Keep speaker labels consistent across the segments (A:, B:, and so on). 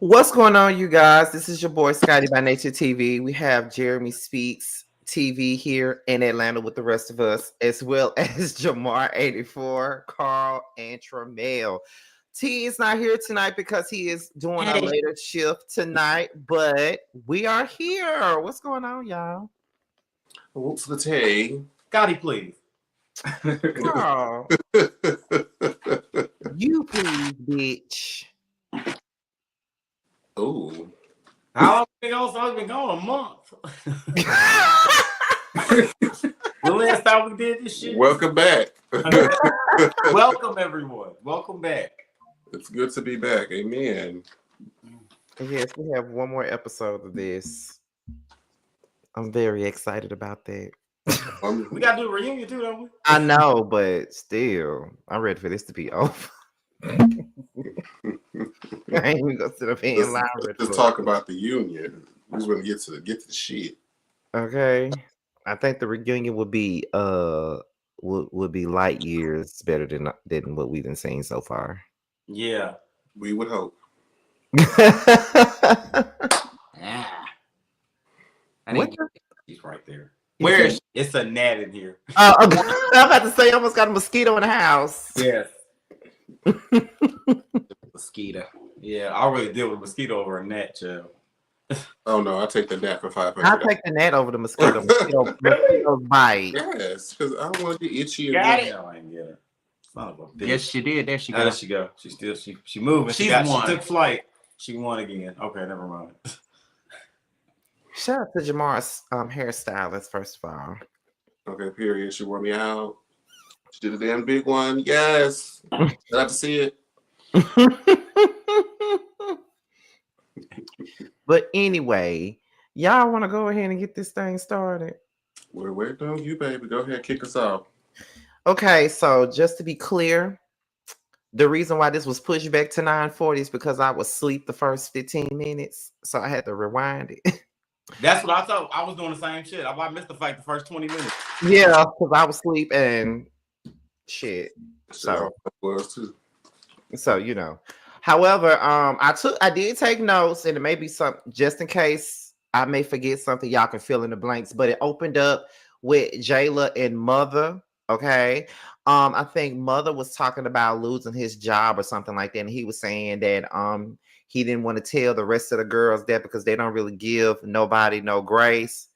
A: What's going on, you guys? This is your boy Scotty by Nature TV. We have Jeremy Speaks TV here in Atlanta with the rest of us, as well as Jamar 84, Carl, and Tramel. T is not here tonight because he is doing a later shift tonight, but we are here. What's going on, y'all?
B: What's the tea?
C: Scotty, please.
A: Carl, you please, bitch.
B: Ooh.
C: How long been gone? So I've been gone a month. The last time we did this shit.
B: Welcome back.
C: Welcome, everyone. Welcome back.
B: It's good to be back. Amen.
A: Yes, we have one more episode of this. I'm very excited about that.
C: We got to do a reunion too, don't we?
A: I know, but still, I'm ready for this to be over. I ain't even gonna sit up here and lie.
B: Let's talk about the union. We just want to get to the shit.
A: Okay, I think the reunion would be light years better than what we've been seeing so far.
C: Yeah,
B: we would hope.
C: He's right there. Where is she? It's a gnat in here.
A: Oh, okay. I'm about to say, I almost got a mosquito in the house.
C: Yes. Mosquito. Yeah, I really deal with mosquito over a gnat, child.
B: Oh no, I'll take the gnat for $500.
A: I'll take the gnat over the mosquito. Mosquito bite.
B: Yes, because I don't want to get itchy.
C: Got it. No, I didn't get her. Son of a bitch.
D: Yes, she did. There she goes.
C: There she go. She still she moving. She took flight. She won again. Okay, never mind.
A: Shout out to Jamar's hairstylist, first of all.
B: Okay, period. She wore me out. She did a damn big one. Yes. I'd have to see it.
A: But anyway, y'all want to go ahead and get this thing started?
B: We're waiting on you, baby. Go ahead, kick us off.
A: Okay, so just to be clear, the reason why this was pushed back to 9:40 is because I was asleep the first 15 minutes, so I had to rewind it.
C: That's what I thought. I was doing the same shit. I missed the fight the first 20 minutes.
A: Yeah, because I was asleep and shit. So
B: was too.
A: So you know. However, I did take notes, and it may be something just in case I may forget something. Y'all can fill in the blanks. But it opened up with Jayla and Mother. Okay. I think Mother was talking about losing his job or something like that, and he was saying that he didn't want to tell the rest of the girls that because they don't really give nobody no grace.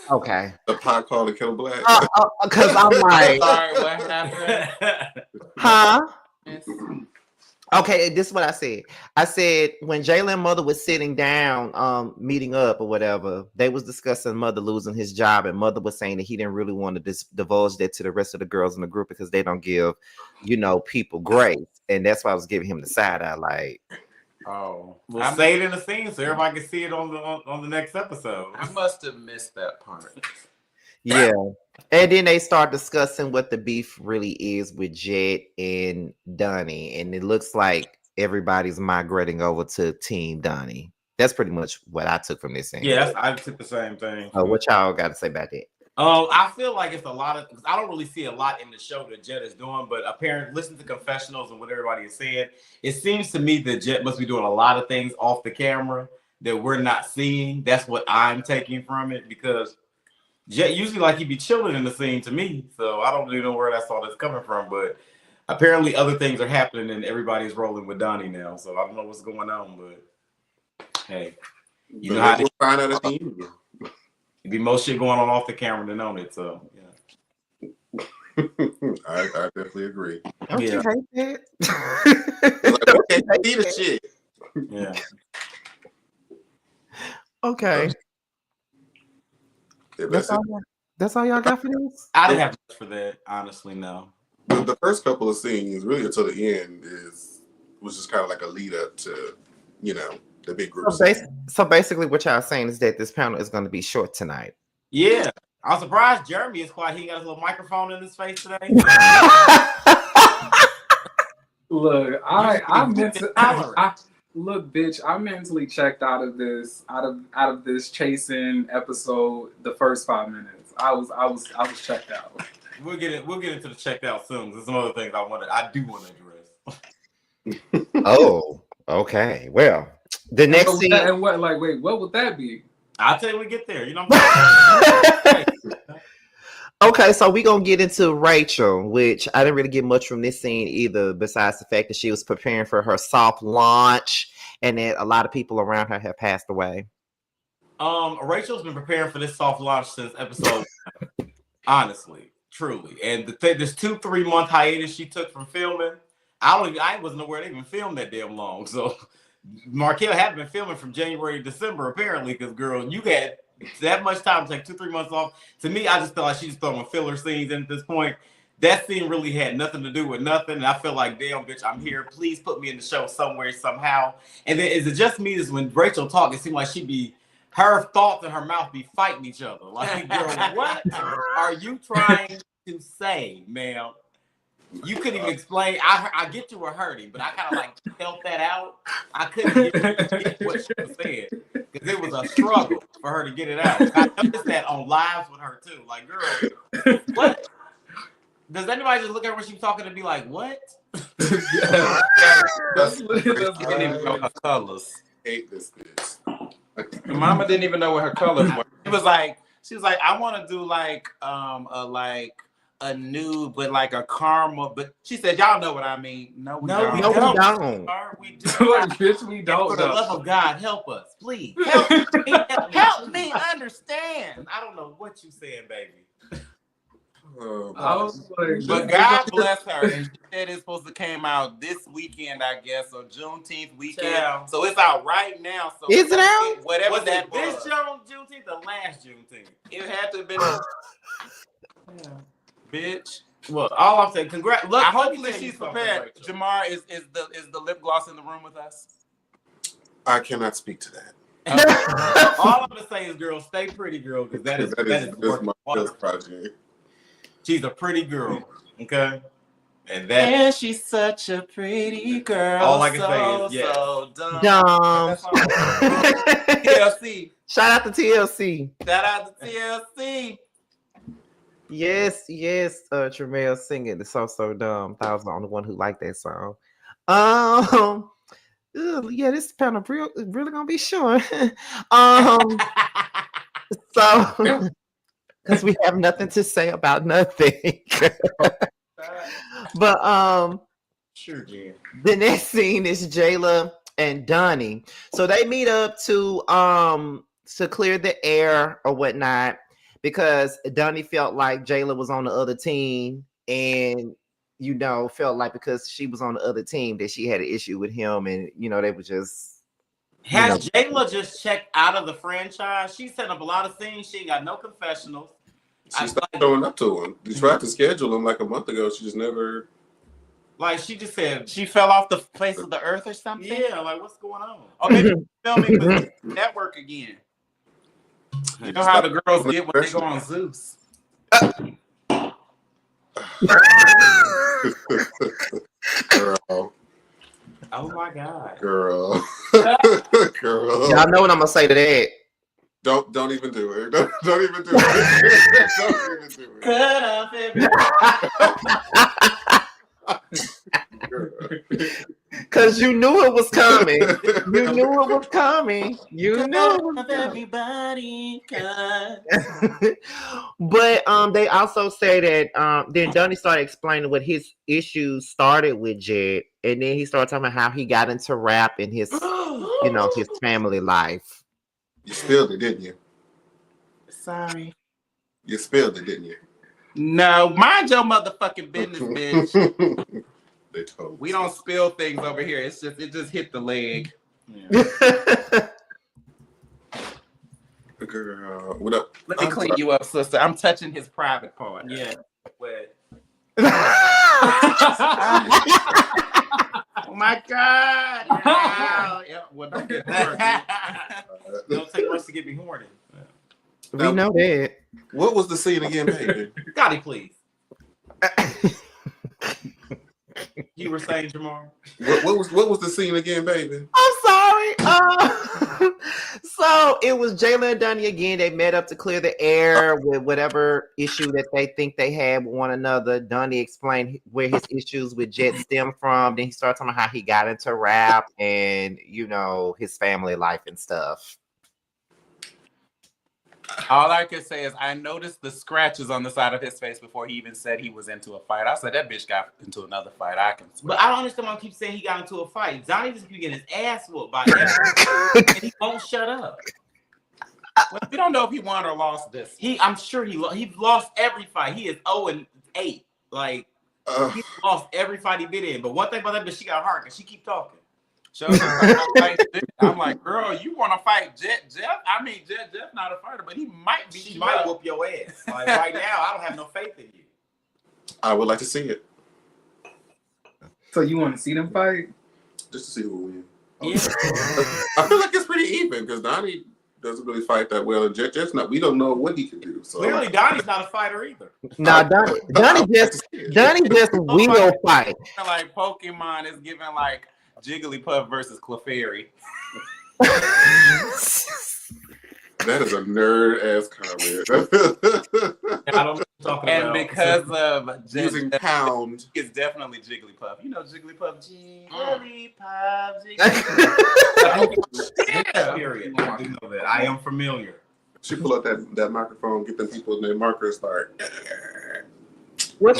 A: Okay.
B: The pot called the kettle black.
A: Because I'm like,
D: Sorry, what happened?
A: huh? Okay, this is what I said. I said when Jayla and Mother was sitting down, meeting up or whatever, they was discussing Mother losing his job, and Mother was saying that he didn't really want to divulge that to the rest of the girls in the group because they don't give, people grace, and that's why I was giving him the side eye, like.
C: Oh, we'll say it in the scene so everybody can see it on the next episode.
D: I must have missed that part.
A: Yeah. And then they start discussing what the beef really is with Jet and Donnie. And it looks like everybody's migrating over to Team Donnie. That's pretty much what I took from this scene.
C: Yeah, I took the same thing.
A: What y'all got to say about that?
C: I feel like it's a lot of, I don't really see a lot in the show that Jet is doing, but apparently, listen to confessionals and what everybody is saying. It seems to me that Jet must be doing a lot of things off the camera that we're not seeing. That's what I'm taking from it, because Jet usually like he be chilling in the scene to me, so I don't really know where that's all that's coming from. But apparently, other things are happening, and everybody's rolling with Donnie now. So I don't know what's going on, but hey, you know how
B: we'll find out at the end.
C: It'd be most shit going on off the camera than on it. So yeah,
B: I definitely agree.
A: Don't you hate that?
B: Okay, see the shit.
C: Yeah.
A: Okay.
B: Yeah,
A: that's all y'all got for this?
C: I didn't have much for that, honestly. No.
B: The first couple of scenes, really until the end, was just kind of like a lead up to, the big group.
A: So basically, what y'all saying is that this panel is going to be short tonight.
C: Yeah, I'm surprised Jeremy is quiet. He got his little microphone in his face today.
D: Look, look, bitch. I mentally checked out of this chasing episode the first 5 minutes. I was checked out.
C: We'll get into the checked out soon. There's some other things I do want to address.
A: Oh, okay. Well, the next scene.
D: And what? Like, wait, what would that be?
C: I'll tell you when we get there. You know what I'm saying?
A: Okay, so we're going to get into Rachel, which I didn't really get much from this scene either, besides the fact that she was preparing for her soft launch and that a lot of people around her have passed away.
C: Rachel's been preparing for this soft launch since episode one, honestly, truly. And this 2-3 month hiatus she took from filming, I wasn't aware they even filmed that damn long. So Markel had been filming from January to December, apparently, because, girl, you had that much time to take 2-3 months off. To me, I just felt like she just throwing filler scenes in at this point. That scene really had nothing to do with nothing. And I feel like, damn, bitch, I'm here. Please put me in the show somewhere, somehow. And then is it just me is when Rachel talks, it seemed like her thoughts and her mouth be fighting each other. Like, girl, what are you trying to say, ma'am? You couldn't even explain. I get you were hurting, but I kind of like felt that out. I couldn't get what she was saying because it was a struggle for her to get it out. I noticed that on lives with her too. Like, girl, what? Does anybody just look at her when she's talking and be like, what?
D: Yeah.
E: Didn't even know her colors.
B: Hate this bitch.
E: Mama didn't even know what her colors were.
D: She was like, I want to do like a nude, but like a caramel. But she said, y'all know what I mean. No, we don't.
A: We don't.
D: We do.
E: Bitch, we don't.
D: For the love of God, help us, please. Help me understand. I don't know what you saying, baby. But God bless her. And she said it's supposed to come out this weekend, I guess, or Juneteenth weekend. Yeah. So it's out right now. So
A: is it out?
D: Whatever
C: Was
D: that
C: it this Juneteenth or last Juneteenth?
D: It had to have been.
C: Yeah.
D: Bitch.
C: Well, all I'm saying, congrats. Look,
D: Hopefully she's prepared. Jamar, is the lip gloss in the room with us?
B: I cannot speak to that.
C: All I'm gonna say is, girl, stay pretty, girl, because that is
B: my project.
C: She's a pretty girl, okay? And
D: she's such a pretty girl.
C: All I can say is, yes.
D: So dumb. TLC.
A: Shout out to TLC.
D: Shout out to TLC.
A: Yes, Tremel singing the song so dumb. I was the only one who liked that song. Yeah, this panel really gonna be short. So because we have nothing to say about nothing. But
C: sure, Jen.
A: The next scene is Jayla and Donnie. So they meet up to clear the air or whatnot, because Donnie felt like Jayla was on the other team and felt like because she was on the other team that she had an issue with him, and they were just.
C: Has Jayla just checked out of the franchise? She's setting up a lot of scenes. She ain't got no confessionals.
B: She stopped showing up to him. They tried to schedule him like a month ago. She just never.
C: Like she just said,
D: She fell off the face of the earth or something.
C: yeah. Like what's going on?
D: Or maybe she's filming with network again. You know how the girls get when they go on Zeus.
B: Girl.
C: Oh my God.
B: Girl. Girl.
A: Y'all know what I'm gonna say to that.
B: Don't even do it. Don't even do it. Don't even do it.
C: Cut off
A: Cause you knew it was coming. You knew it was coming. You knew it was coming.
C: Everybody cut.
A: But they also say that then Donnie started explaining what his issues started with Jed, and then he started talking about how he got into rap in his his family life.
B: You spilled it, didn't you?
D: Sorry.
B: You spilled it, didn't you?
D: No, mind your motherfucking business, bitch.
B: They told
D: We don't spill things over here. It just hit the leg.
B: Girl, what up?
D: Let me clean you up, sister. I'm touching his private part.
C: Yeah. Wet.
D: Oh my God. Yeah. Well, don't get horny.
C: Don't take much to get me horny.
A: We know that.
B: What was the scene again, baby?
C: Gotti, please. You were saying, Jamar?
B: What was the scene again, baby?
A: I'm sorry. So it was Jayla and Donnie again. They met up to clear the air with whatever issue that they think they had with one another. Donnie explained where his issues with Jet stem from. Then he started talking about how he got into rap and his family life and stuff.
D: All I can say is I noticed the scratches on the side of his face before he even said he was into a fight. I said that bitch got into another fight. I can swear.
C: But I don't understand why I keep saying he got into a fight. Donnie just keep getting his ass whooped by everyone, and he won't shut up.
D: Well, we don't know if he won or lost this.
C: I'm sure he lost every fight. He is 0-8. Like he lost every fight he been in. But one thing about that bitch, she got heart because she keep talking.
D: I'm like, girl, you want to fight Jeff? I mean, Jeff not a fighter, but he might be.
C: She might whoop your ass. Like right now, I don't have no faith in you.
B: I would like to see it.
E: So you want to see them fight?
B: Just to see who will win.
C: Yeah.
B: I feel like it's pretty even because Donnie doesn't really fight that well, and Jeff's not. We don't know what he can do. So
C: clearly, Donnie's not a fighter either.
A: Nah, Donnie just will fight.
D: Like Pokemon is giving like Jigglypuff versus Clefairy.
B: That is a nerd ass comment.
C: I don't know what you're talking
D: And
C: about.
D: because of
B: Using pound.
D: it's definitely Jigglypuff. You know Jigglypuff.
C: Yeah, period. I do know that. I am familiar.
B: She pull up that microphone, get them people in their markers, start.
A: Well,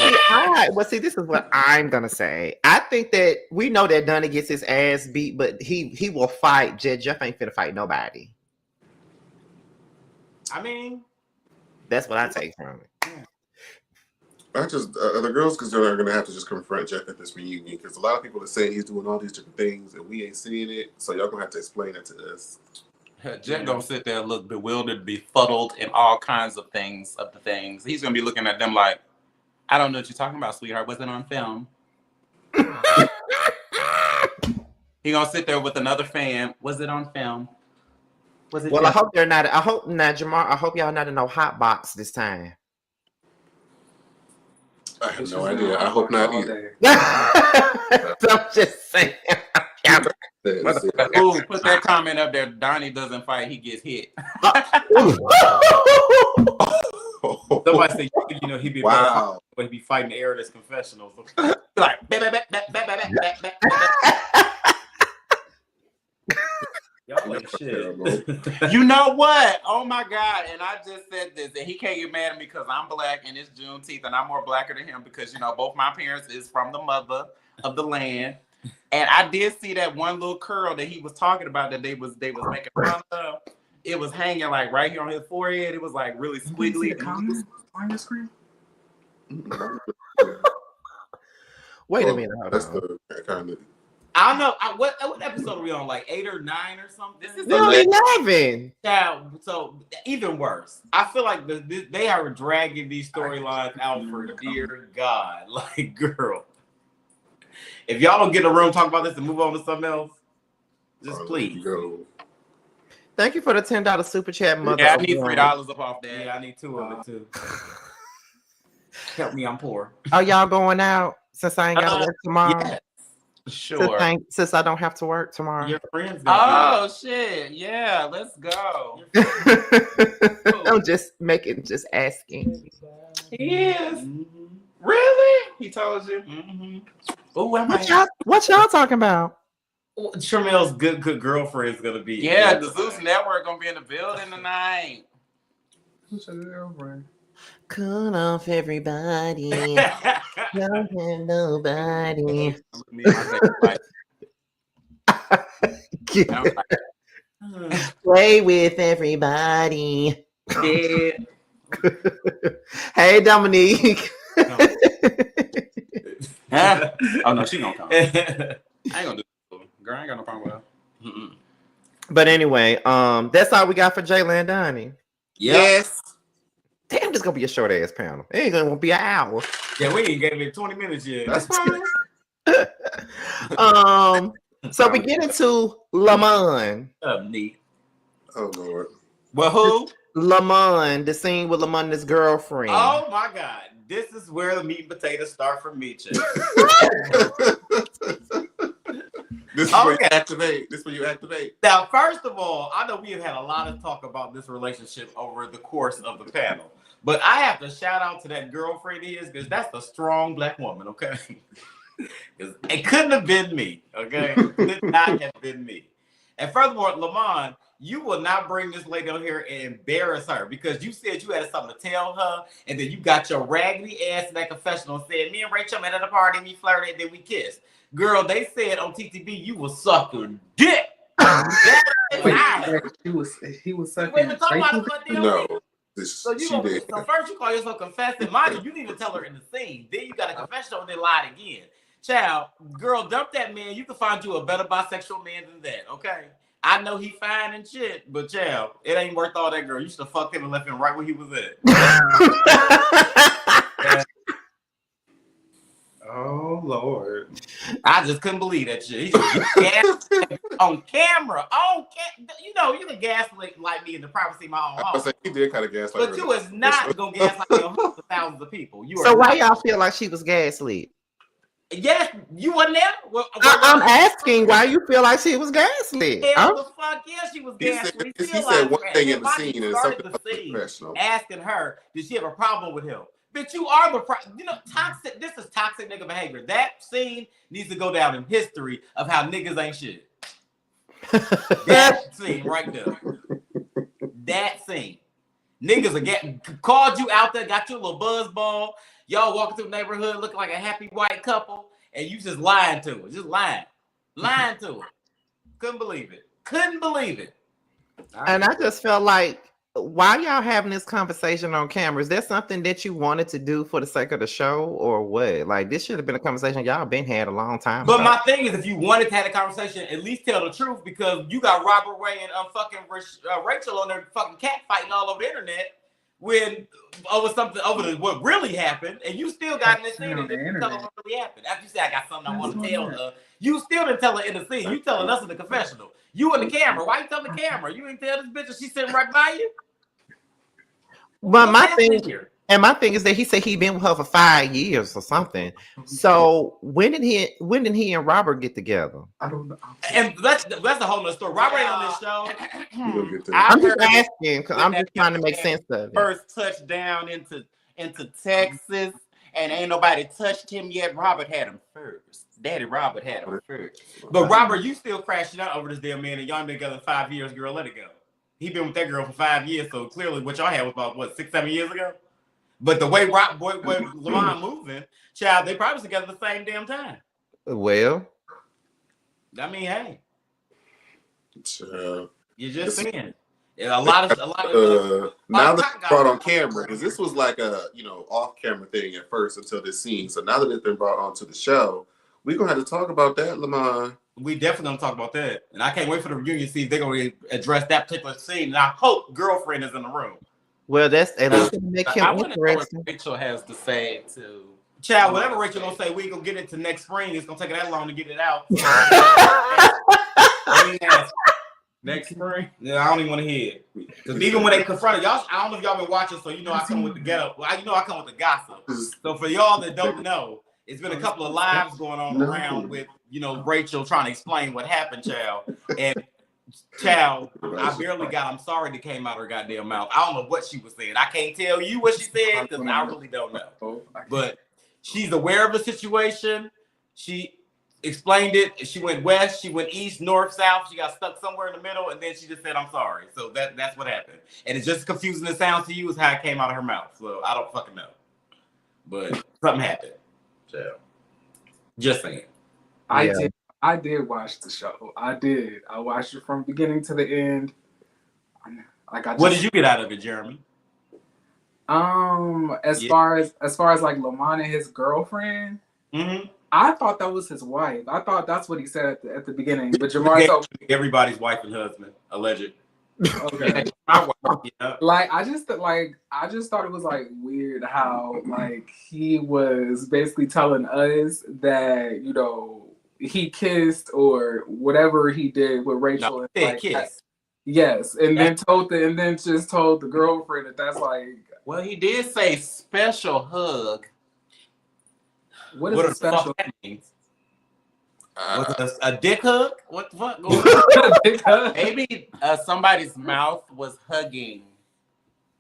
A: see, this is what I'm gonna say. I think that we know that Donnie gets his ass beat, but he will fight. Jeff ain't finna fight nobody.
C: I mean,
A: that's what I take from it.
B: I just the girls, because they're going to have to just confront Jeff at this reunion, because a lot of people are saying he's doing all these different things and we ain't seeing it. So y'all gonna have to explain it to us.
D: Jeff gonna sit there and look bewildered, befuddled, and all kinds of things. He's gonna be looking at them like, I don't know what you're talking about, sweetheart. Was it on film? He gonna sit there with another fan. Was it on film? Was it?
A: Well, I hope they're not. I hope not, Jamar. I hope y'all not in no hot box this time.
B: I have no idea. I hope not either.
A: I'm just saying.
D: Ooh, put that comment up there. Donnie doesn't fight; he gets hit.
C: Somebody say, he'd be
B: wow.
C: He'd be fighting airless confessionals.
D: Like,
C: y'all like shit.
D: You know what? Oh my God! And I just said this, and he can't get mad at me because I'm black and it's Juneteenth, and I'm more blacker than him because both my parents is from the mother of the land. And I did see that one little curl that he was talking about that they was making fun of. It was hanging like right here on his forehead. It was like really squiggly.
E: On your screen?
A: Wait a minute,
B: That's
A: hold on.
B: the kind of.
C: I don't know. What episode are we on? Like 8 or 9 or something?
D: This is
A: They're on 11.
C: Yeah, so even worse. I feel like they are dragging these storylines out for dear God. Like, girl, if y'all don't get in a room, talk about this, and move on to something else, just please.
B: Go.
A: Thank you for the $10 super chat, Mother.
D: Yeah, I need
A: of
D: $3
A: One.
D: up off that.
C: Yeah, I need 2 of it too. Help me, I'm poor.
A: Are y'all going out since I ain't got to work tomorrow?
D: Yes, sure.
A: Since I don't have to work tomorrow.
C: Your friends.
D: Oh shit! Yeah, let's go.
A: I'm just asking.
D: He is. Really? He told you?
C: Mm-hmm.
D: Oh,
A: What y'all talking about?
C: Tramel's good girlfriend is gonna be.
D: Yeah, the Zeus Network gonna be in the building tonight.
A: Cut off everybody. Don't have nobody. Play with everybody.
D: Yeah.
A: Hey, Dominique.
D: Huh? Oh no, she gonna come. I ain't gonna do it. Girl, I ain't got no problem with her. Mm-mm.
A: But anyway, that's all we got for Jayla and Donnie.
D: Yes.
A: Damn, this gonna be a short ass panel. It ain't gonna be an hour.
C: Yeah, we ain't gave it 20 minutes yet.
D: That's fine.
A: So we get into Lamont.
C: Neat.
B: Oh Lord.
D: Well, who?
A: Lamont, the scene with Lamont and his girlfriend.
C: Oh my God. This is where the meat and potatoes start for me, Chick.
B: This is where you activate. This is where you activate.
C: Now, first of all, I know we have had a lot of talk about this relationship over the course of the panel, but I have to shout out to that girlfriend because that's a strong black woman, okay? Because it couldn't have been me, okay? It could not have been me. And furthermore, Lamont, you will not bring this lady on here and embarrass her because you said you had something to tell her, and then you got your raggedy ass in that confessional and said, me and Rachel met at a party, and we flirted, and then we kissed. Girl, they said on TTV you was sucking dick.
E: He was sucking.
C: Wait, we're talking about a deal.
B: No.
C: So first you call yourself confessing. Mind you need to tell her in the scene. Then you got a confession and then lied again. Child, girl, dump that man. You can find you a better bisexual man than that, okay? I know he fine and shit, but child, it ain't worth all that, girl. You should have fucked him and left him right where he was at.
D: Oh Lord.
C: I just couldn't believe that shit. He just gassed on camera. You know, you can gaslight like me in the privacy of my own
B: I
C: home.
B: was saying he did kind of gaslight.
C: But you is not gonna gaslight hundreds of thousands of people. You are
A: So why
C: not.
A: y'all feel like she was gaslit?
C: Yes, you wasn't there.
A: I'm asking why you feel like she was gaslit.
C: Hell the fuck yeah, she was
B: He
C: gaslit.
B: said one thing in the scene and something else professional.
C: Asking her, did she have a problem with him? Bitch, you are the toxic. This is toxic nigga behavior. That scene needs to go down in history of how niggas ain't shit. That scene right there. That scene. Niggas are called you out there, got you a little buzz ball. Y'all walking through the neighborhood looking like a happy white couple, and you just lying to her. Just lying. Lying to her. Couldn't believe it. Couldn't believe it.
A: And I just felt like, why y'all having this conversation on camera? Is there something that you wanted to do for the sake of the show, or what? Like, this should have been a conversation y'all been had a long time
C: But
A: ago.
C: my thing is, if you wanted to have a conversation, at least tell the truth, because you got Robert Ray and fucking Rachel on there fucking cat fighting all over the internet over what really happened, and you still got in this scene and didn't tell her what really happened. After you said I got something I want to tell her, you still didn't tell her in the scene. You telling us in the confessional. You in the camera. Why you telling the camera? You ain't tell this bitch that she's sitting right by you.
A: But my thing is that he said he been with her for 5 years or something. So when did he and Robert get together?
E: I don't know.
C: And that's a whole nother story. Robert ain't on this show.
A: I'm just asking because I'm just trying to make sense of it.
D: First touchdown into Texas, and ain't nobody touched him yet. Robert had him first. Daddy Robert had him first.
C: But Robert, you still crashing out over this damn man, and y'all been together 5 years, girl. Let it go. He been with that girl for 5 years, so clearly what y'all had was about 6-7 years ago. But the way Lamont moving, child, they probably was together the same damn time.
A: Well,
C: I mean, hey, you're just saying. Yeah, a lot of
B: now that
C: cotton
B: it's brought
C: got-
B: on camera, because this was like a off camera thing at first until this scene. So now that it's been brought onto the show, we're gonna have to talk about that, Lamont.
C: We definitely gonna talk about that, and I can't wait for the reunion to see if they're gonna address that particular scene. And I hope girlfriend is in the room.
A: Well, that's at least gonna make him
D: I want to know what
A: interesting.
D: Rachel has to say to.
C: Child, whatever Rachel gonna say, we gonna get it to next spring. It's gonna take that long to get it out.
D: Next spring.
C: Yeah, I don't even want to hear it. Because even when they confronted y'all, I don't know if y'all been watching, so you know I come with the get up. Well, you know I come with the gossip. So for y'all that don't know, it's been a couple of lives going on around with Rachel trying to explain what happened, child. And child, I barely got I'm sorry that came out her goddamn mouth. I don't know what she was saying. I can't tell you what she said because I really don't know. But she's aware of the situation. She explained it. She went west, she went east, north, south. She got stuck somewhere in the middle, and then she just said, "I'm sorry." So that's what happened. And it's just as confusing as it sounds to you is how it came out of her mouth. So I don't fucking know. But something happened. So just saying.
E: I did watch the show. I did. I watched it from beginning to the end.
C: What did you get out of it, Jeremy?
E: As far as like Lamont and his girlfriend, I thought that was his wife. I thought that's what he said at the beginning. But Jamar told me
C: everybody's wife and husband, alleged.
E: Okay. Like I just thought it was like weird how like he was basically telling us that he kissed or whatever he did with Rachel.
C: No,
E: and, like,
C: kiss.
E: Yes, and then told the girlfriend that that's like.
D: Well, he did say special hug.
E: What is a special?
C: Means? Was it a dick hug? What the fuck going on?
D: Maybe somebody's mouth was hugging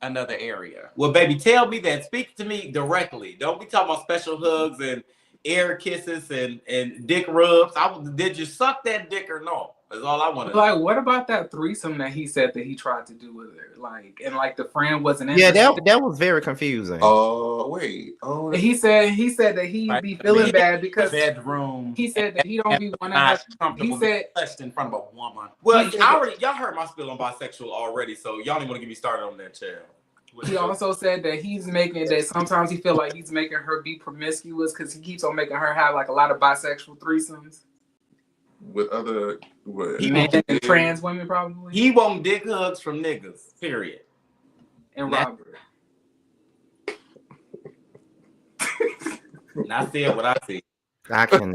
D: another area.
C: Well, baby, tell me that. Speak to me directly. Don't be talking about special hugs and air kisses and dick rubs. Did you suck that dick or no? That's all I want to know.
E: Like, what about that threesome that he said that he tried to do with her? Like, and like the friend wasn't in.
A: Yeah, that was very confusing.
B: Oh, wait. Oh,
E: he said that he'd be feeling bad because
D: bedroom.
E: He said that he don't be wanting to have.
D: He said touched in front of a woman.
C: Well, y'all heard my spiel on bisexual already, so y'all don't want to get me started on that, child.
E: He also said that that sometimes he feel like he's making her be promiscuous because he keeps on making her have like a lot of bisexual threesomes
B: with other
E: and trans women probably.
C: He won't dick hugs from niggas. Period.
E: And Robert.
C: I said what I see.
A: I can.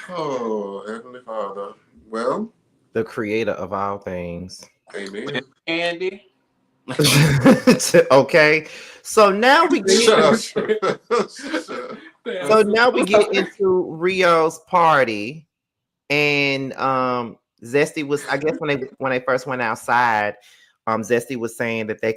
B: Oh, Heavenly Father. Well,
A: the creator of all things.
B: Amen.
D: Andy.
A: Okay, so now we get now we get into Rio's party, and Zesty was, I guess, when they first went outside, Zesty was saying that they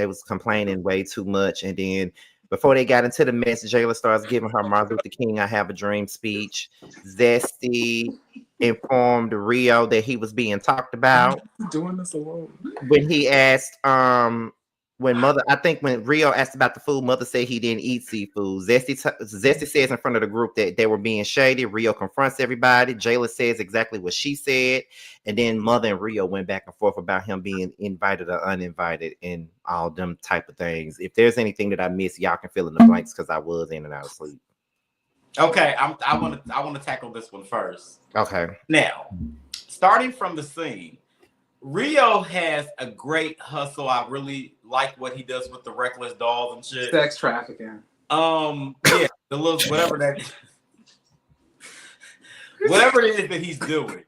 A: was complaining way too much, and then before they got into the mess, Jayla starts giving her Martin Luther King "I Have a Dream" speech. Zesty informed Rio that he was being talked about.
E: Doing this alone.
A: When he asked, when Rio asked about the food, Mother said he didn't eat seafood. Zesty says in front of the group that they were being shady. Rio confronts everybody. Jayla says exactly what she said. And then Mother and Rio went back and forth about him being invited or uninvited and all them type of things. If there's anything that I missed, y'all can fill in the blanks because I was in and out of sleep.
C: Okay, I want to tackle this one first.
A: Okay.
C: Now, starting from the scene, Rio has a great hustle. I really like what he does with the reckless dolls and shit.
E: Sex trafficking.
C: Yeah, the little whatever it is that he's doing.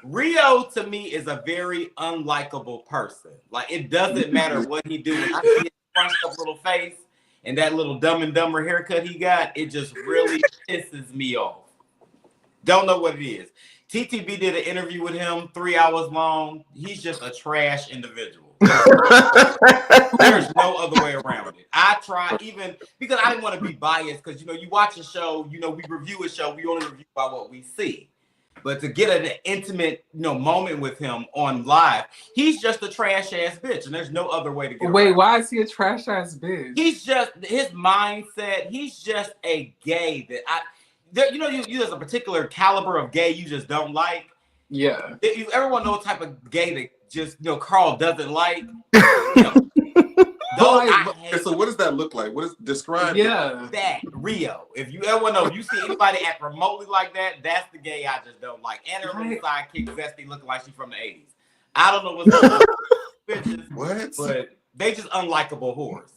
C: Rio to me is a very unlikable person. Like, it doesn't matter what he do. I see his crunched up little face and that little Dumb and Dumber haircut he got, it just really pisses me off. Don't know what it is. TTB did an interview with him 3 hours long. He's just a trash individual. There's no other way around it. I tried, even because I didn't want to be biased, because you watch a show, we review a show, we only review by what we see. But to get an intimate, moment with him on live, he's just a trash ass bitch, and there's no other way to get.
E: Wait, why is he a trash ass bitch?
C: He's just his mindset. He's just a gay that there's a particular caliber of gay you just don't like.
E: Yeah.
C: Everyone knows what type of gay that just Carl doesn't like.
B: So what does that look like? What is describe?
E: Yeah.
C: That Rio. If you ever know, you see anybody act remotely like that, that's the gay I just don't like. And her little sidekick Zesty looking like she's from the 80s. I don't know what's going on with bitches,
B: What?
C: but they just unlikable whores.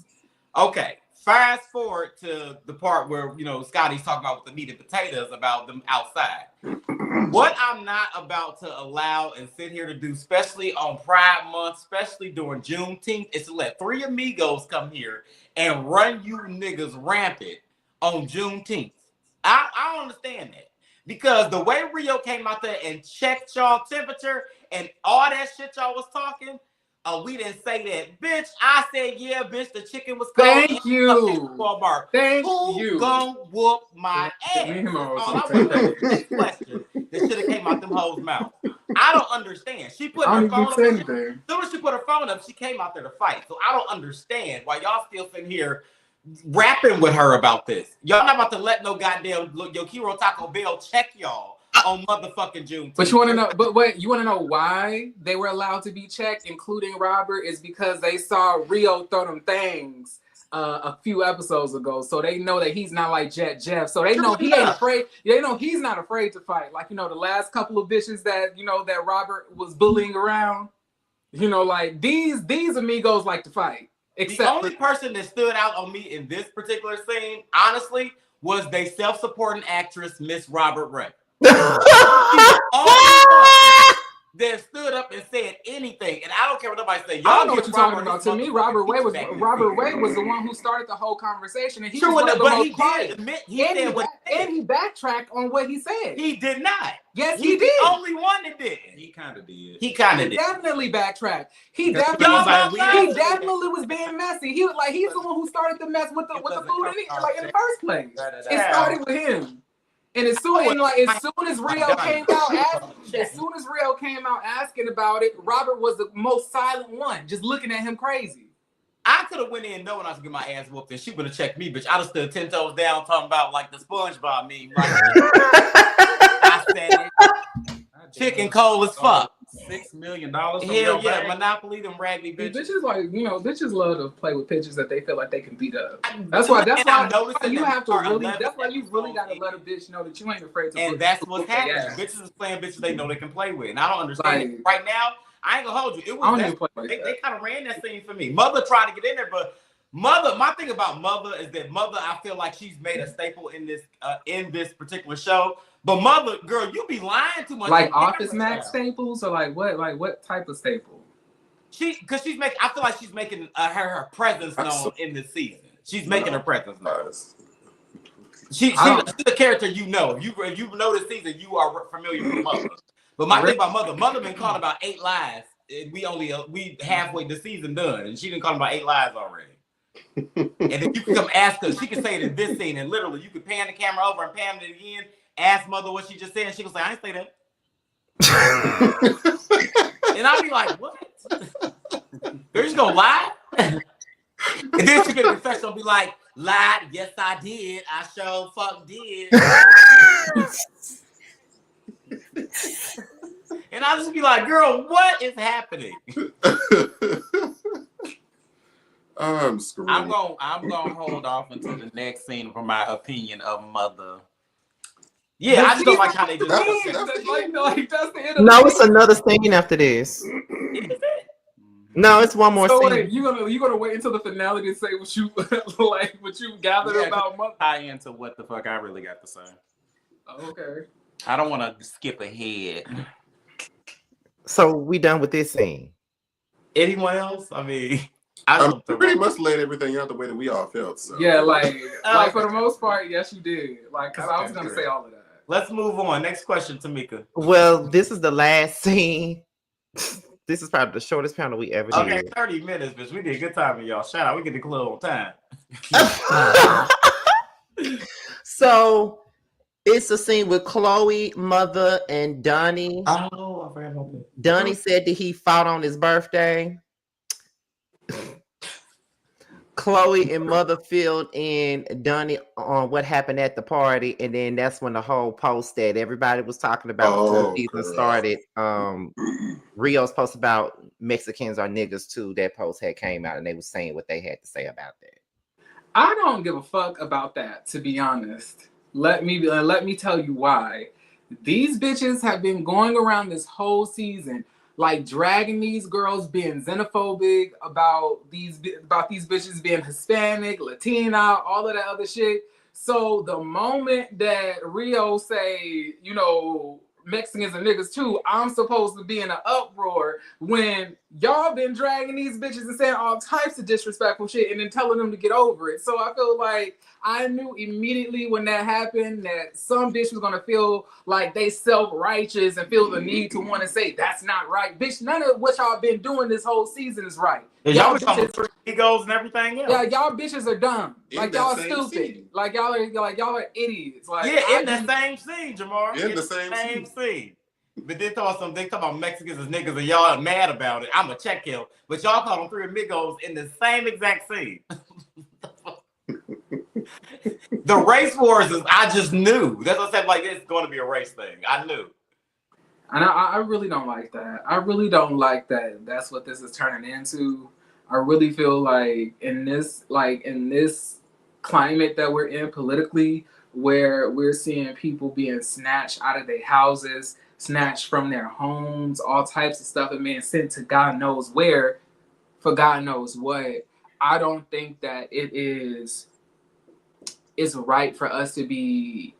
C: Okay, fast forward to the part where Scotty's talking about with the meat and potatoes about them outside. What I'm not about to allow and sit here to do, especially on Pride Month, especially during Juneteenth, is to let three amigos come here and run you niggas rampant on Juneteenth. I don't understand that. Because the way Rio came out there and checked y'all temperature and all that shit y'all was talking, we didn't say that. Bitch, I said, yeah, bitch, the chicken was cold.
E: Thank you.
C: Walmart.
E: Thank
C: Who
E: you.
C: gonna whoop my ass? All I want to know is the next question that should have came out them hoes' mouth. I don't understand. She put her phone up. As soon as she put her phone up, she came out there to fight. So I don't understand why y'all still sitting here rapping with her about this. Y'all not about to let no goddamn Yokiro Taco Bell check y'all on motherfucking June.
E: But you want to know? But wait, you want to know why they were allowed to be checked, including Robert? Is because they saw Rio throw them things a few episodes ago, so they know that he's not like Jet Jeff. So they know he ain't afraid. They know he's not afraid to fight. Like the last couple of bitches that that Robert was bullying around. Like these amigos like to fight.
C: Except the only person that stood out on me in this particular scene, honestly, was they self-supporting actress Miss Robert Ray. She's the only one that stood up and said anything, and I don't care what nobody say.
E: Y'all know what you're talking about. To me, Robert Ray was the one who started the whole conversation, and he he backtracked on what he said.
C: He did not.
E: Yes, he did.
C: The only one that did.
D: He kind of did.
C: He kind of did.
E: Definitely backtracked. He definitely was being messy. He was like he's the one who started the mess with the food in the first place. It started with him. And as soon as Rio came out asking about it, Robert was the most silent one, just looking at him crazy.
C: I could have went in knowing I was gonna get my ass whooped, and she would have checked me, bitch. I'd have stood 10 toes down talking about like the SpongeBob meme. I said it. Chicken cold as fuck.
D: $6 million.
C: Hell yeah, Monopoly, them raggedy bitches.
E: Bitches bitches love to play with pictures that they feel like they can beat up. That's why you have to really. That's why you really gotta let a bitch know that you ain't afraid to.
C: And that's what's happening. Bitches is playing bitches they know they can play with, and I don't understand it. Right now. I ain't gonna hold you. It was they kind of ran that scene for me. Mother tried to get in there, but Mother. My thing about Mother is that Mother, I feel like she's made a staple in this particular show. But Mother, girl, you be lying too much.
E: Like Office Max staples, or like what? Like what type of staple?
C: Because she's making. I feel like she's making her presence known in this season. She's making her presence known. She's the character you know. If you know this season, you are familiar with Mother. But my thing about Mother been caught about 8 lies. And we halfway the season done, and she didn't call about 8 lies already. And then you can come ask her. She can say it in this scene, and literally you can pan the camera over and pan it again. Ask Mother what she just said, and she can say, "I ain't say that." And I'll be like, "What? They're just gonna lie?" And then she get a confession and be like, "Lied? Yes, I did. I sure fuck did." And I'll just be like, girl, what is happening?
B: I'm screwed.
D: I'm gonna hold off until the next scene for my opinion of Mother.
C: Yeah, I just don't like how they just
E: that's the end of
A: No, it's another scene after this. No, it's one more scene.
E: Wait, you gonna wait until the finale to say what you what you gathered about Mother?
D: Tie into what the fuck I really got to say.
E: Okay.
D: I don't want to skip ahead.
C: So we done with this scene. Anyone else? I mean,
B: I pretty much laid everything out the way that we all felt. So.
E: Yeah, like for the most part, yes, you did. Like, because I was gonna say all of that.
C: Let's move on. Next question, Tamika.
A: Well, this is the last scene. This is probably the shortest panel we ever did.
C: Okay, 30 minutes, bitch. We did a good time with y'all. Shout out. We get the club on time.
A: So it's a scene with Chloe, Mother, and Donnie.
C: Oh, I forgot about that.
A: Donnie said that he fought on his birthday. Chloe and Mother filled in Donnie on what happened at the party, and then that's when the whole post that everybody was talking about before the season started. Rio's post about Mexicans are niggas too. That post had came out, and they was saying what they had to say about that.
E: I don't give a fuck about that, to be honest. Let me tell you why. These bitches have been going around this whole season like dragging these girls being xenophobic about these bitches being Hispanic, Latina, all of that other shit. So the moment that Rio say, you know, Mexicans and niggas too, I'm supposed to be in an uproar when y'all been dragging these bitches and saying all types of disrespectful shit and then telling them to get over it. So I feel like I knew immediately when that happened that some bitch was gonna feel like they self-righteous and feel the need to want to say that's not right. Bitch, none of what y'all been doing this whole season is right.
C: Y'all bitches egos and everything else.
E: Yeah, y'all bitches are dumb. Like y'all stupid. Like y'all are idiots. Like
C: in the same scene, Jamar. In the same scene. But they talk about Mexicans as niggas and y'all are mad about it. I'ma check him. But y'all call them three amigos in the same exact scene. The race wars is I just knew. That's what I said, like it's gonna be a race thing. I knew.
E: And I really don't like that. I really don't like that. That's what this is turning into. I really feel like in this climate that we're in politically, where we're seeing people being snatched out of their houses, snatched from their homes, all types of stuff, and being sent to God knows where, for God knows what. I don't think that it's right for us to be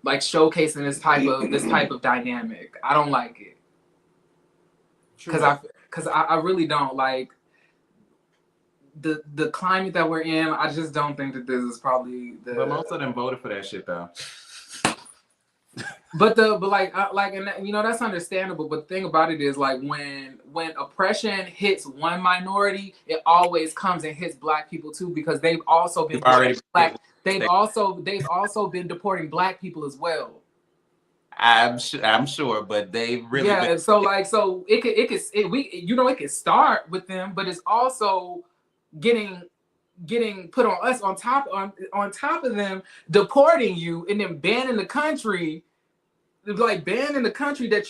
E: like showcasing this type of dynamic. I don't like it because I really don't like the climate that we're in. I just don't think that this is probably the.
D: But most of them voted for that shit though.
E: But and you know that's understandable. But the thing about it is like when oppression hits one minority, it always comes and hits Black people too because they've also been black. They've also been deporting Black people as well.
D: I'm sure, but they really
E: so it could start with them, but it's also getting put on us on top of them deporting you and then banning the country, like banning the country that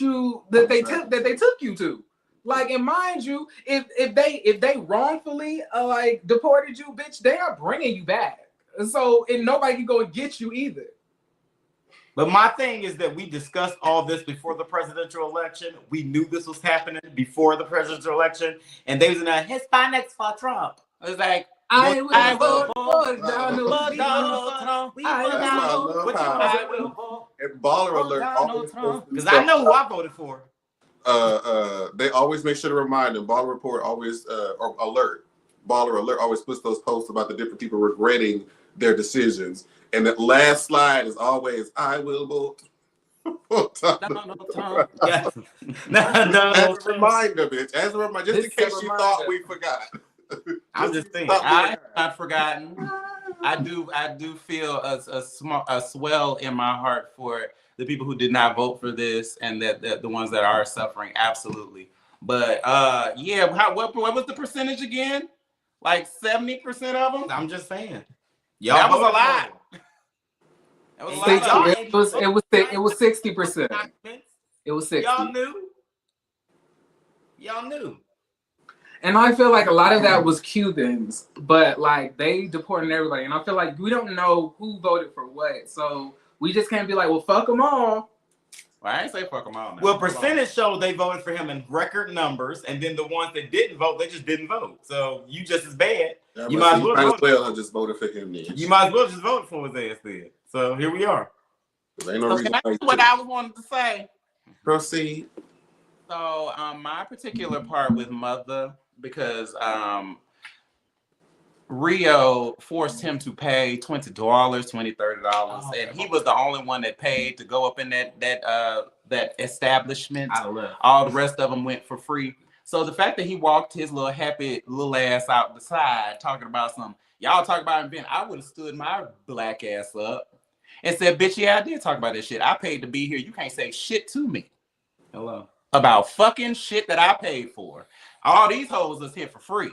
E: they took you to. Like, and mind you, if they wrongfully like deported you, bitch, they are bringing you back. So, and nobody can go and get you either.
C: But my thing is that we discussed all this before the presidential election. We knew this was happening before the presidential election, and they was in a Hispanics for Trump. It was like
E: I will vote Donald Trump.
B: And Baller Alert,
C: because I know who I voted for.
B: They always make sure to remind them. Baller Report always or alert. Baller Alert always puts those posts about the different people regretting their decisions. And that last slide is always, I will vote.
C: Donald Trump. Yeah.
B: As a reminder, bitch. As a reminder, just in case you thought we forgot.
C: I'm just saying.
D: I have not forgotten. I do feel a swell in my heart for the people who did not vote for this and that the ones that are suffering. Absolutely. But what was the percentage again? Like 70% of them?
C: I'm just saying.
D: Y'all that was a lot.
E: It was 60%. It was 60%.
C: Y'all knew.
E: And I feel like a lot of that was Cubans, but like they deported everybody. And I feel like we don't know who voted for what. So we just can't be like, well, fuck them all.
D: Well, I ain't say fuck them all. Now.
C: Well, percentage shows they voted for him in record numbers. And then the ones that didn't vote, they just didn't vote. So you just as bad.
B: Yeah, you might as well have just voted for him then.
C: You might as well just vote for his ass then. So here we are.
B: Ain't no reason
D: can I do what I wanted to say?
B: Proceed.
D: So my particular part with Mother, because Rio forced him to pay $20, $30, and he was the only one that paid to go up in that establishment. All the rest of them went for free. So the fact that he walked his little happy little ass out the side talking about some, y'all talk about him, I would have stood my black ass up and said, bitch, yeah, I did talk about this shit. I paid to be here. You can't say shit to me.
C: Hello.
D: About fucking shit that I paid for. All these hoes is here for free.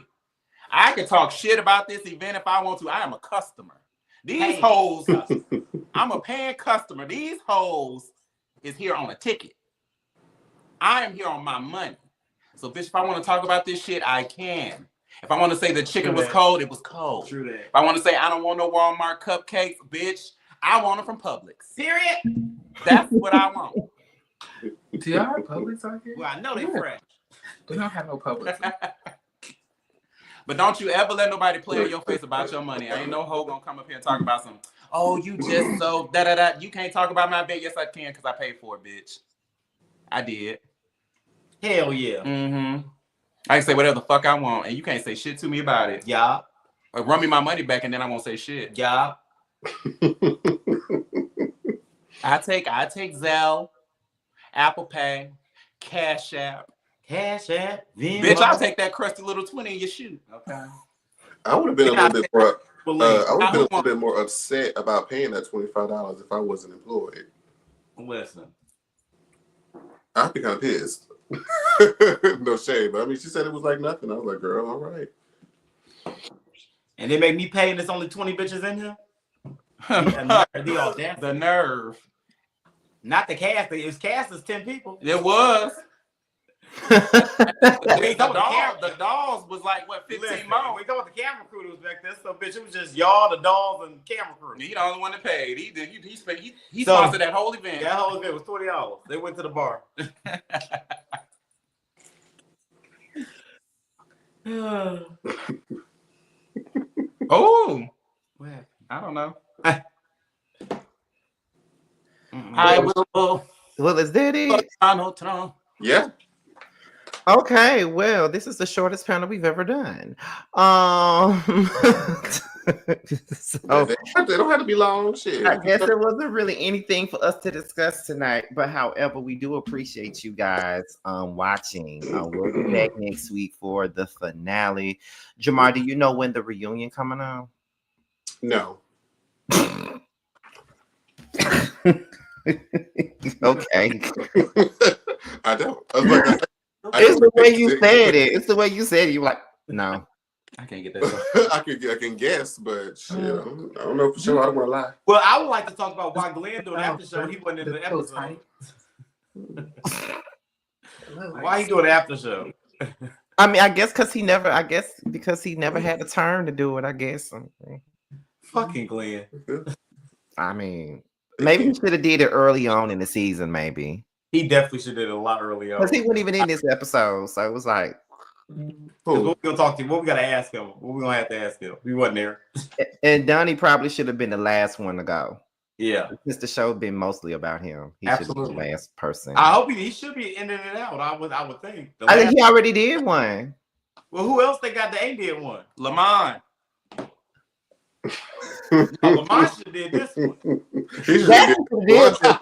D: I can talk shit about this event if I want to. I am a customer. These hoes, I'm a paying customer. These hoes is here on a ticket. I am here on my money. So, bitch, if I want to talk about this shit, I can. If I want to say the chicken was cold, it was cold.
C: True that.
D: If I want to say I don't want no Walmart cupcakes, bitch, I want them from Publix.
C: Period.
D: That's what I want.
E: Do y'all have Publix out here?
C: Well, I know they fresh.
E: We don't have no Publix.
D: But don't you ever let nobody play in your face about your money. I ain't no hoe gonna come up here and talk about some, oh, you just so da-da-da. You can't talk about my bet. Yes, I can, because I paid for it, bitch. I did.
C: Hell yeah.
D: Mm-hmm. I can say whatever the fuck I want, and you can't say shit to me about it.
C: Yeah.
D: Or run me my money back, and then I won't say shit.
C: Yeah.
D: I take Zelle, Apple Pay, Cash App.
C: Cash App.
D: Bitch, I'll take that crusty little 20 in your shoe.
C: Okay.
B: I would have been a little bit more. I would have been a
D: I
B: little bit more upset about paying that $25 if I wasn't employed.
C: Listen.
B: I'd be kind of pissed. No shame, but I mean, she said it was like nothing. I was like, girl, all right.
C: And they make me pay, and there's only 20 bitches in here. The audacity.
D: The nerve.
C: Not the cast. It was cast as 10 people.
D: It was. The dolls was like, what, 15
C: Listen,
D: more?
C: we go with the camera crew that was back there. So, bitch, it was just y'all, the dolls, and camera crew.
D: He the only one that paid. He sponsored that whole event.
C: That whole event was $20. They went to the bar.
D: Oh,
C: What happened?
D: I don't know.
C: I will.
A: Well, is that it?
B: Yeah.
A: Okay, well, this is the shortest panel we've ever done. So
B: They don't have to be long. Shit.
A: I guess there wasn't really anything for us to discuss tonight, but however, we do appreciate you guys watching. We'll be back next week for the finale. Jamar, do you know when the reunion coming on?
B: No.
A: Okay.
B: I don't. I was like,
A: It's the way you said it. It's the way you said it. You're like, no.
D: I can't get that.
B: I can guess, but shit, I don't know for sure. I don't want to lie.
C: Well, I would like to talk about why Glenn doing after show. He wasn't in the episode. Why he doing the after show?
A: I mean, I guess because he never had a turn to do it. I guess.
C: Fucking Glenn.
A: I mean, maybe he should have did it early on in the season. Maybe
C: He definitely should have did it a lot earlier.
A: because he wasn't even in this episode, so it was like,
C: What we gonna talk to? What we gotta ask him? What we gonna have to ask him? We wasn't there.
A: and Donnie probably should have been the last one to go.
C: Yeah.
A: Since the show been mostly about him, he should be
C: Absolutely.
A: the last person.
C: I hope he should be ending it out. I would think.
A: I think he already did one.
C: Well, who else they got that ain't did one?
D: Lamont.
C: Lamont should have did this one.
B: He should
A: That's
B: have
A: what it
B: did.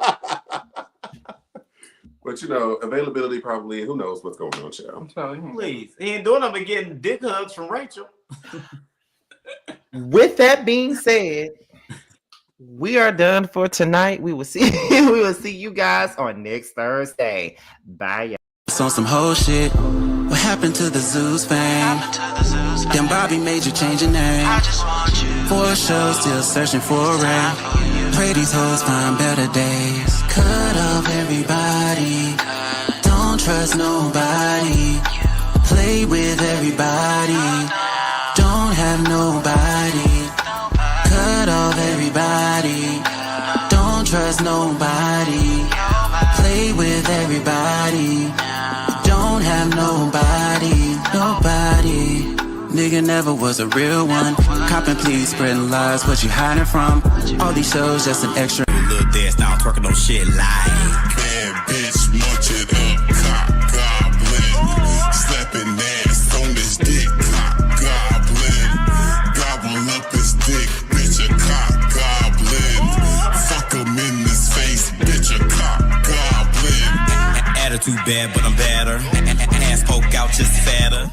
B: But you know, availability probably. Who knows what's going on, child?
C: Please. He ain't doing nothing but getting dick hugs from Rachel.
A: With that being said, we are done for tonight. We will see you guys on next Thursday. Bye, y'all.
F: It's on some whole shit. What happened to the Zeus fame? Then Bobby made you change your name. For a show, still searching for a ring. Pray these hoes find better days. Cut off everybody. Don't trust nobody. Play with everybody. Don't have nobody. Cut off everybody. Don't trust nobody. Play with everybody. Don't have nobody. Nobody. Nigga never was a real one. Copping, please, spreading lies. What you hiding from? All these shows just an extra.
G: Little dance now, twerking on shit like
H: bad bitch, munch it up, cock goblin. Slapping ass on this dick, cock goblin. Gobble up his dick, bitch, a cock goblin. Fuck him in his face, bitch, a cock goblin.
G: attitude bad, but I'm better. Ass poke out just fatter.